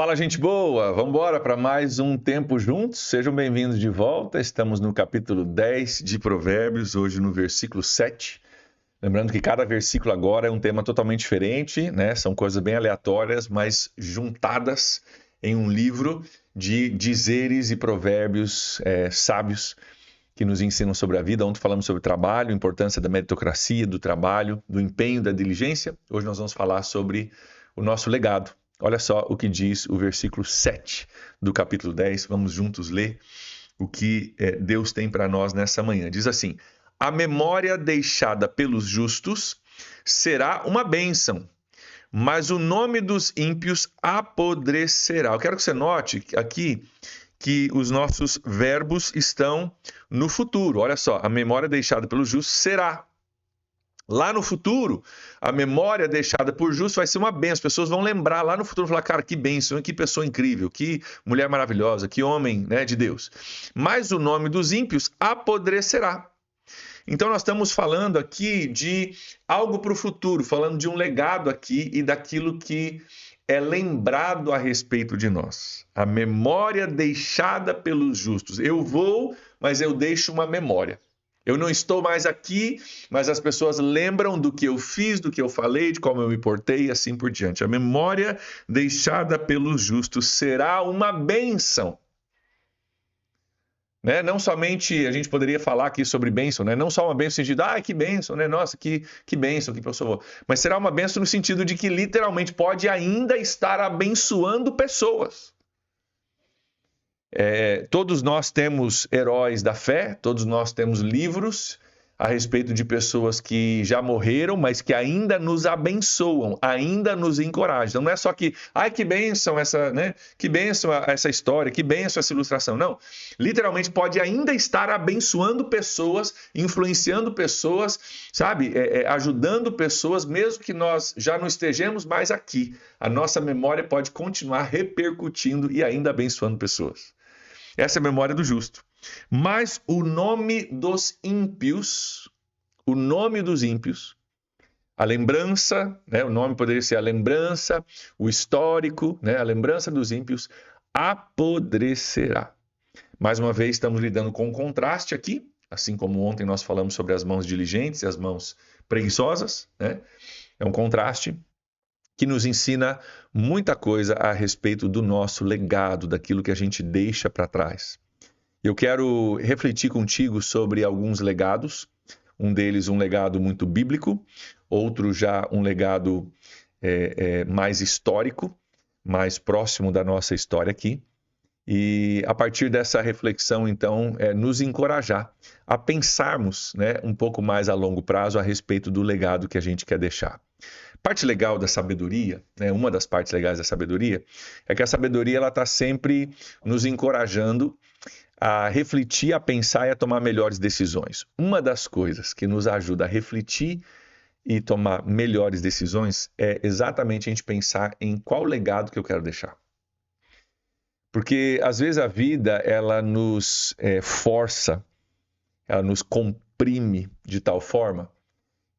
Fala, gente boa! Vamos embora para mais um tempo juntos. Sejam bem-vindos de volta. Estamos no capítulo 10 de Provérbios, hoje no versículo 7. Lembrando que cada versículo agora é um tema totalmente diferente, né? São coisas bem aleatórias, mas juntadas em um livro de dizeres e provérbios sábios que nos ensinam sobre a vida. Ontem falamos sobre trabalho, a importância da meritocracia, do trabalho, do empenho, da diligência. Hoje nós vamos falar sobre o nosso legado. Olha só o que diz o versículo 7 do capítulo 10. Vamos juntos ler o que Deus tem para nós nessa manhã. Diz assim: a memória deixada pelos justos será uma bênção, mas o nome dos ímpios apodrecerá. Eu quero que você note aqui que os nossos verbos estão no futuro. Olha só, a memória deixada pelos justos será. Lá no futuro, a memória deixada por justo vai ser uma bênção. As pessoas vão lembrar lá no futuro, falar, cara, que bênção, que pessoa incrível, que mulher maravilhosa, que homem, né, de Deus. Mas o nome dos ímpios apodrecerá. Então nós estamos falando aqui de algo para o futuro, falando de um legado aqui e daquilo que é lembrado a respeito de nós. A memória deixada pelos justos. Eu vou, mas eu deixo uma memória. Eu não estou mais aqui, mas as pessoas lembram do que eu fiz, do que eu falei, de como eu me portei e assim por diante. A memória deixada pelos justos será uma bênção. Né? Não somente a gente poderia falar aqui sobre bênção, né? Não só uma bênção no sentido, que bênção, né? Nossa, que bênção, que pessoa. Mas será uma bênção no sentido de que literalmente pode ainda estar abençoando pessoas. Todos nós temos heróis da fé, todos nós temos livros a respeito de pessoas que já morreram, mas que ainda nos abençoam, ainda nos encorajam. Então não é só que, que bênção essa, né? Que bênção essa história, que bênção essa ilustração. Não, literalmente pode ainda estar abençoando pessoas, influenciando pessoas, sabe? Ajudando pessoas, mesmo que nós já não estejamos mais aqui. A nossa memória pode continuar repercutindo e ainda abençoando pessoas. Essa é a memória do justo. Mas o nome dos ímpios, a lembrança, né? O nome poderia ser a lembrança, o histórico, né? A lembrança dos ímpios apodrecerá. Mais uma vez, estamos lidando com um contraste aqui, assim como ontem nós falamos sobre as mãos diligentes e as mãos preguiçosas, né? É um contraste que nos ensina muita coisa a respeito do nosso legado, daquilo que a gente deixa para trás. Eu quero refletir contigo sobre alguns legados, um deles um legado muito bíblico, outro já um legado mais histórico, mais próximo da nossa história aqui. E a partir dessa reflexão, então, nos encorajar a pensarmos, né, um pouco mais a longo prazo a respeito do legado que a gente quer deixar. Parte legal da sabedoria, né, uma das partes legais da sabedoria, é que a sabedoria ela está sempre nos encorajando a refletir, a pensar e a tomar melhores decisões. Uma das coisas que nos ajuda a refletir e tomar melhores decisões é exatamente a gente pensar em qual legado que eu quero deixar. Porque às vezes a vida ela nos força, ela nos comprime de tal forma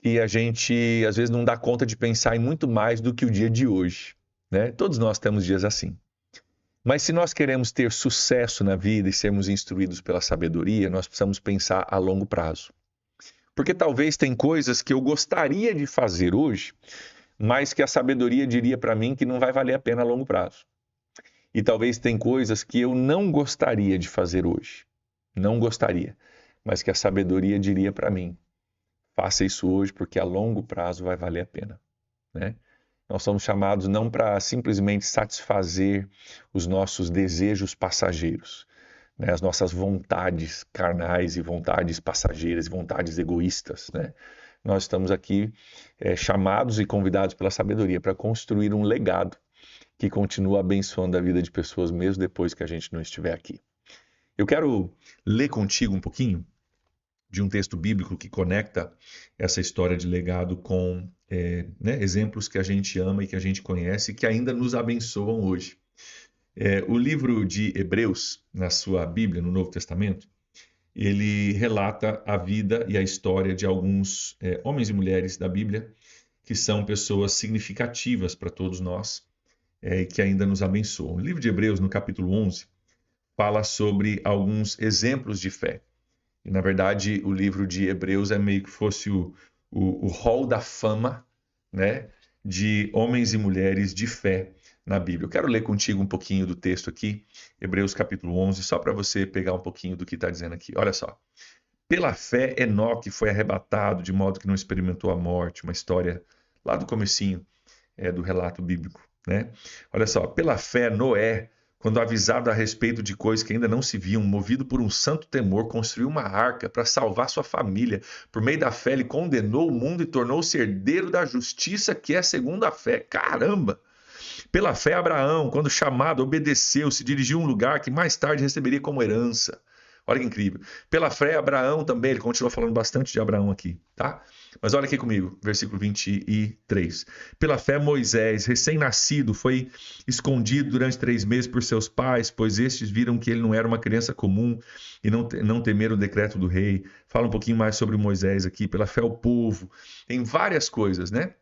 e a gente, às vezes, não dá conta de pensar em muito mais do que o dia de hoje, né? Todos nós temos dias assim. Mas se nós queremos ter sucesso na vida e sermos instruídos pela sabedoria, nós precisamos pensar a longo prazo. Porque talvez tem coisas que eu gostaria de fazer hoje, mas que a sabedoria diria para mim que não vai valer a pena a longo prazo. E talvez tem coisas que eu não gostaria de fazer hoje. Não gostaria, mas que a sabedoria diria para mim: faça isso hoje porque a longo prazo vai valer a pena, né? Nós somos chamados não para simplesmente satisfazer os nossos desejos passageiros, né? As nossas vontades carnais e vontades passageiras, vontades egoístas, né? Nós estamos aqui chamados e convidados pela sabedoria para construir um legado que continua abençoando a vida de pessoas mesmo depois que a gente não estiver aqui. Eu quero ler contigo um pouquinho de um texto bíblico que conecta essa história de legado com exemplos que a gente ama e que a gente conhece e que ainda nos abençoam hoje. O livro de Hebreus, na sua Bíblia, no Novo Testamento, ele relata a vida e a história de alguns homens e mulheres da Bíblia que são pessoas significativas para todos nós, e que ainda nos abençoam. O livro de Hebreus, no capítulo 11, fala sobre alguns exemplos de fé. E, na verdade, o livro de Hebreus é meio que fosse o hall da fama, né, de homens e mulheres de fé na Bíblia. Eu quero ler contigo um pouquinho do texto aqui, Hebreus capítulo 11, só para você pegar um pouquinho do que está dizendo aqui. Olha só. Pela fé, Enoque foi arrebatado de modo que não experimentou a morte. Uma história lá do comecinho do relato bíblico, né? Olha só. Pela fé, Noé, quando avisado a respeito de coisas que ainda não se viam, movido por um santo temor, construiu uma arca para salvar sua família. Por meio da fé, ele condenou o mundo e tornou-se herdeiro da justiça que é segundo a fé. Caramba! Pela fé, Abraão, quando chamado, obedeceu, se dirigiu a um lugar que mais tarde receberia como herança. Olha que incrível. Pela fé, Abraão também, ele continua falando bastante de Abraão aqui, tá? Mas olha aqui comigo, versículo 23. Pela fé, Moisés, recém-nascido, foi escondido durante 3 meses por seus pais, pois estes viram que ele não era uma criança comum e não temeram o decreto do rei. Fala um pouquinho mais sobre Moisés aqui. Pela fé, o povo. Tem várias coisas, né?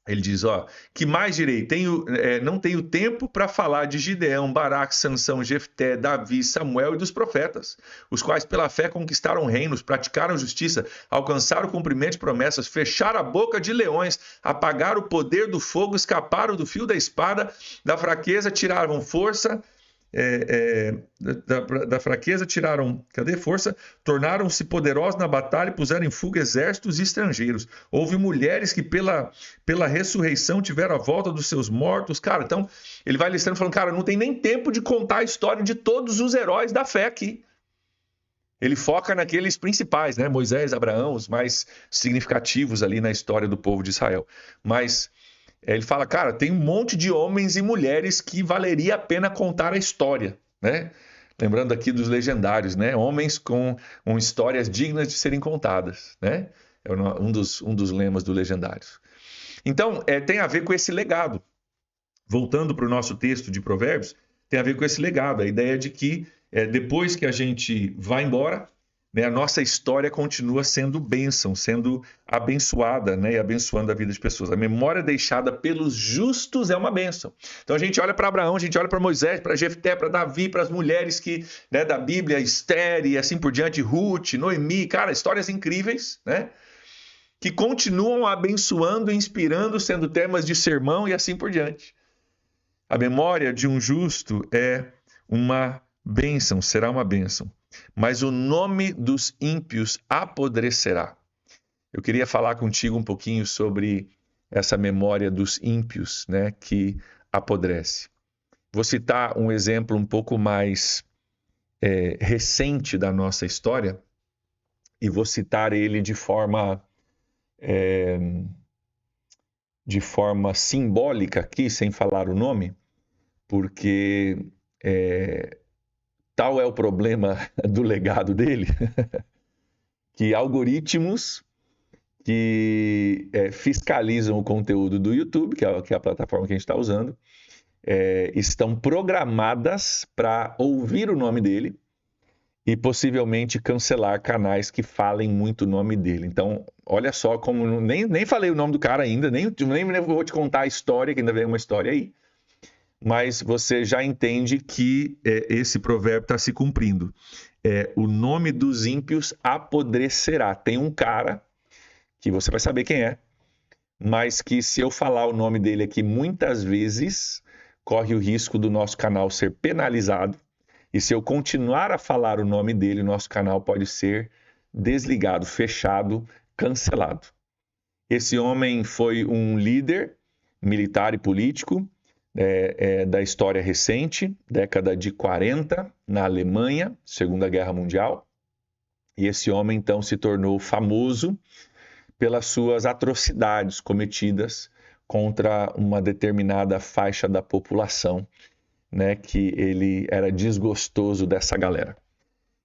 Ele diz, ó, que mais direi? Não tenho tempo para falar de Gideão, Baraque, Sansão, Jefté, Davi, Samuel e dos profetas, os quais pela fé conquistaram reinos, praticaram justiça, alcançaram o cumprimento de promessas, fecharam a boca de leões, apagaram o poder do fogo, escaparam do fio da espada, da fraqueza tiraram força, da fraqueza tiraram, força, tornaram-se poderosos na batalha e puseram em fuga exércitos estrangeiros. Houve mulheres que pela ressurreição tiveram a volta dos seus mortos. Cara, então ele vai listando falando, cara, não tem nem tempo de contar a história de todos os heróis da fé aqui. Ele foca naqueles principais, né? Moisés, Abraão, os mais significativos ali na história do povo de Israel. Mas ele fala, cara, tem um monte de homens e mulheres que valeria a pena contar a história, né? Lembrando aqui dos legendários, né? Homens com histórias dignas de serem contadas, né? É um dos lemas do Legendários. Então, tem a ver com esse legado. Voltando para o nosso texto de Provérbios, tem a ver com esse legado. A ideia de que depois que a gente vai embora, né, a nossa história continua sendo bênção, sendo abençoada, né, e abençoando a vida de pessoas. A memória deixada pelos justos é uma bênção. Então a gente olha para Abraão, a gente olha para Moisés, para Jefté, para Davi, para as mulheres que, né, da Bíblia, Esther e assim por diante, Ruth, Noemi, cara, histórias incríveis, né, que continuam abençoando, inspirando, sendo temas de sermão e assim por diante. A memória de um justo é uma bênção, será uma bênção. Mas o nome dos ímpios apodrecerá. Eu queria falar contigo um pouquinho sobre essa memória dos ímpios, né, que apodrece. Vou citar um exemplo um pouco mais recente da nossa história e vou citar ele de forma simbólica aqui, sem falar o nome, porque tal é o problema do legado dele, que algoritmos que fiscalizam o conteúdo do YouTube, que é a plataforma que a gente está usando, estão programadas para ouvir o nome dele e possivelmente cancelar canais que falem muito o nome dele. Então, olha só como... Nem falei o nome do cara ainda, nem vou te contar a história, que ainda vem uma história aí, mas você já entende que esse provérbio está se cumprindo. O nome dos ímpios apodrecerá. Tem um cara que você vai saber quem é, mas que se eu falar o nome dele aqui muitas vezes, corre o risco do nosso canal ser penalizado. E se eu continuar a falar o nome dele, o nosso canal pode ser desligado, fechado, cancelado. Esse homem foi um líder militar e político da história recente, década de 40, na Alemanha, Segunda Guerra Mundial. E esse homem, então, se tornou famoso pelas suas atrocidades cometidas contra uma determinada faixa da população, né, que ele era desgostoso dessa galera.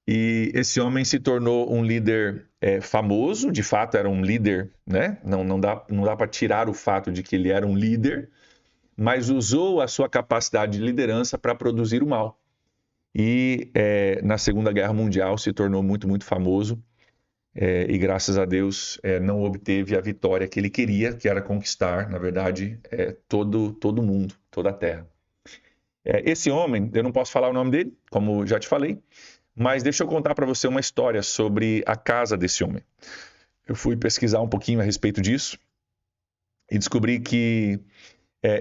E esse homem se tornou um líder famoso, de fato era um líder, né? Não dá para tirar o fato de que ele era um líder, mas usou a sua capacidade de liderança para produzir o mal. E na Segunda Guerra Mundial se tornou muito, muito famoso e graças a Deus não obteve a vitória que ele queria, que era conquistar, na verdade, todo mundo, toda a terra. Esse homem, eu não posso falar o nome dele, como já te falei, mas deixa eu contar para você uma história sobre a casa desse homem. Eu fui pesquisar um pouquinho a respeito disso e descobri que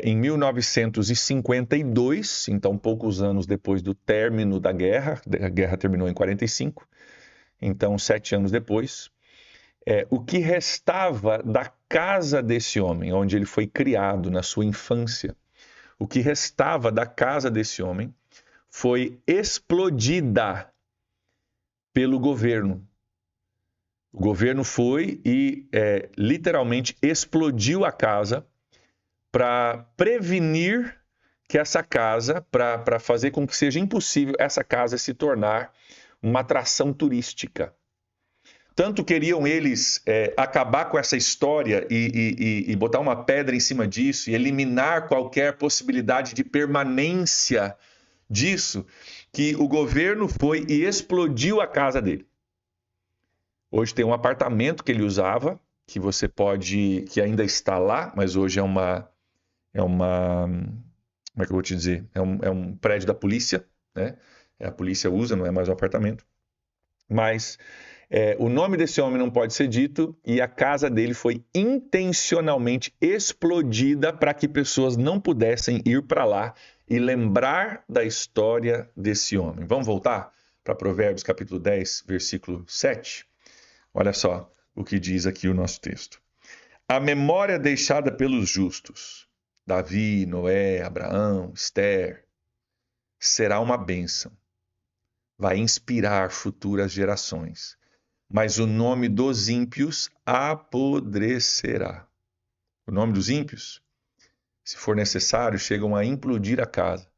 em 1952, então poucos anos depois do término da guerra, a guerra terminou em 45, então 7 anos depois, o que restava da casa desse homem, onde ele foi criado na sua infância, o que restava da casa desse homem foi explodida pelo governo. O governo foi e literalmente explodiu a casa para prevenir que essa casa, para fazer com que seja impossível essa casa se tornar uma atração turística. Tanto queriam eles acabar com essa história e botar uma pedra em cima disso e eliminar qualquer possibilidade de permanência disso, que o governo foi e explodiu a casa dele. Hoje tem um apartamento que ele usava, que você pode, que ainda está lá, mas hoje como é que eu vou te dizer? É um prédio da polícia, né? A polícia usa, não é mais um apartamento. Mas o nome desse homem não pode ser dito e a casa dele foi intencionalmente explodida para que pessoas não pudessem ir para lá e lembrar da história desse homem. Vamos voltar para Provérbios capítulo 10, versículo 7? Olha só o que diz aqui o nosso texto. A memória deixada pelos justos, Davi, Noé, Abraão, Esther, será uma bênção. Vai inspirar futuras gerações. Mas o nome dos ímpios apodrecerá. O nome dos ímpios, se for necessário, chegam a implodir a casa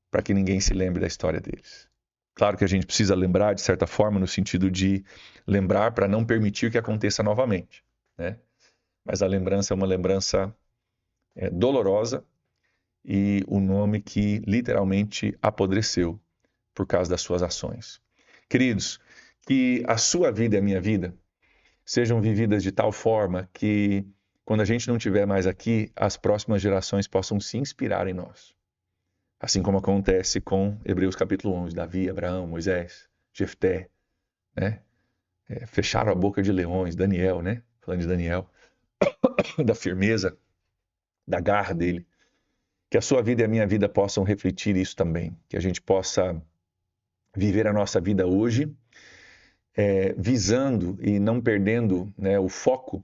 para que ninguém se lembre da história deles. Claro que a gente precisa lembrar, de certa forma, no sentido de lembrar para não permitir que aconteça novamente, né? Mas a lembrança é uma lembrança dolorosa e o nome que literalmente apodreceu por causa das suas ações. Queridos, que a sua vida e a minha vida sejam vividas de tal forma que, quando a gente não estiver mais aqui, as próximas gerações possam se inspirar em nós. Assim como acontece com Hebreus capítulo 11, Davi, Abraão, Moisés, Jefté, né? Fecharam a boca de leões, Daniel, né? Falando de Daniel, da firmeza, da garra dele. Que a sua vida e a minha vida possam refletir isso também. Que a gente possa viver a nossa vida hoje visando e não perdendo, né, o foco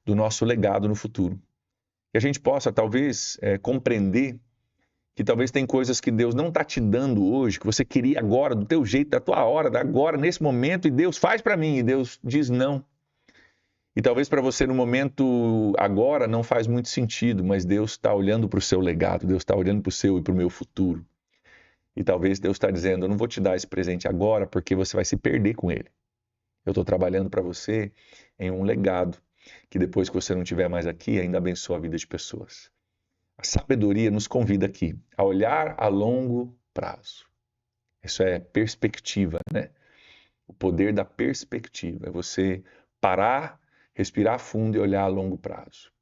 do nosso legado no futuro. Que a gente possa, talvez, compreender que talvez tem coisas que Deus não está te dando hoje, que você queria agora, do teu jeito, da tua hora, agora, nesse momento, e Deus faz para mim, e Deus diz não. E talvez para você no momento agora não faz muito sentido, mas Deus está olhando para o seu legado, Deus está olhando para o seu e para o meu futuro. E talvez Deus está dizendo, eu não vou te dar esse presente agora porque você vai se perder com ele. Eu estou trabalhando para você em um legado que depois que você não estiver mais aqui, ainda abençoa a vida de pessoas. A sabedoria nos convida aqui a olhar a longo prazo. Isso é perspectiva, né? O poder da perspectiva é você parar, respirar fundo e olhar a longo prazo.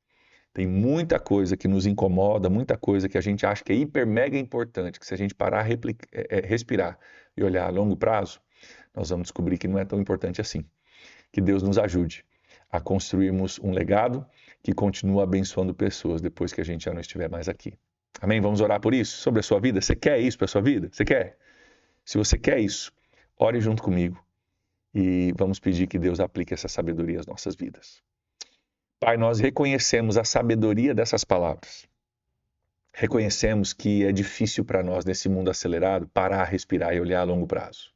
Tem muita coisa que nos incomoda, muita coisa que a gente acha que é hiper mega importante, que se a gente parar, respirar e olhar a longo prazo, nós vamos descobrir que não é tão importante assim. Que Deus nos ajude a construirmos um legado que continua abençoando pessoas depois que a gente já não estiver mais aqui. Amém? Vamos orar por isso? Sobre a sua vida? Você quer isso para a sua vida? Você quer? Se você quer isso, ore junto comigo e vamos pedir que Deus aplique essa sabedoria às nossas vidas. Pai, nós reconhecemos a sabedoria dessas palavras. Reconhecemos que é difícil para nós, nesse mundo acelerado, parar, respirar e olhar a longo prazo.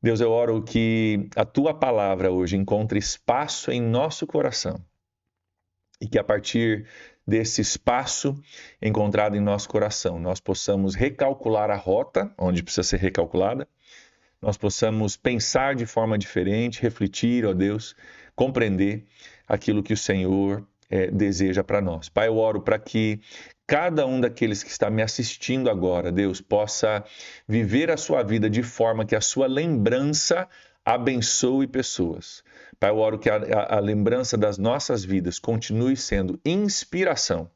Deus, eu oro que a Tua palavra hoje encontre espaço em nosso coração e que a partir desse espaço encontrado em nosso coração, nós possamos recalcular a rota, onde precisa ser recalculada, nós possamos pensar de forma diferente, refletir, ó Deus, compreender aquilo que o Senhor deseja para nós. Pai, eu oro para que cada um daqueles que está me assistindo agora, Deus, possa viver a sua vida de forma que a sua lembrança abençoe pessoas. Pai, eu oro que a lembrança das nossas vidas continue sendo inspiração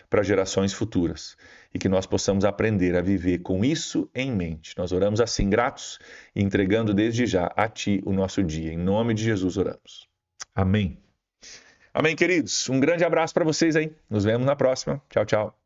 para gerações futuras e que nós possamos aprender a viver com isso em mente. Nós oramos assim, gratos e entregando desde já a Ti o nosso dia. Em nome de Jesus oramos. Amém. Amém, queridos. Um grande abraço para vocês aí. Nos vemos na próxima. Tchau, tchau.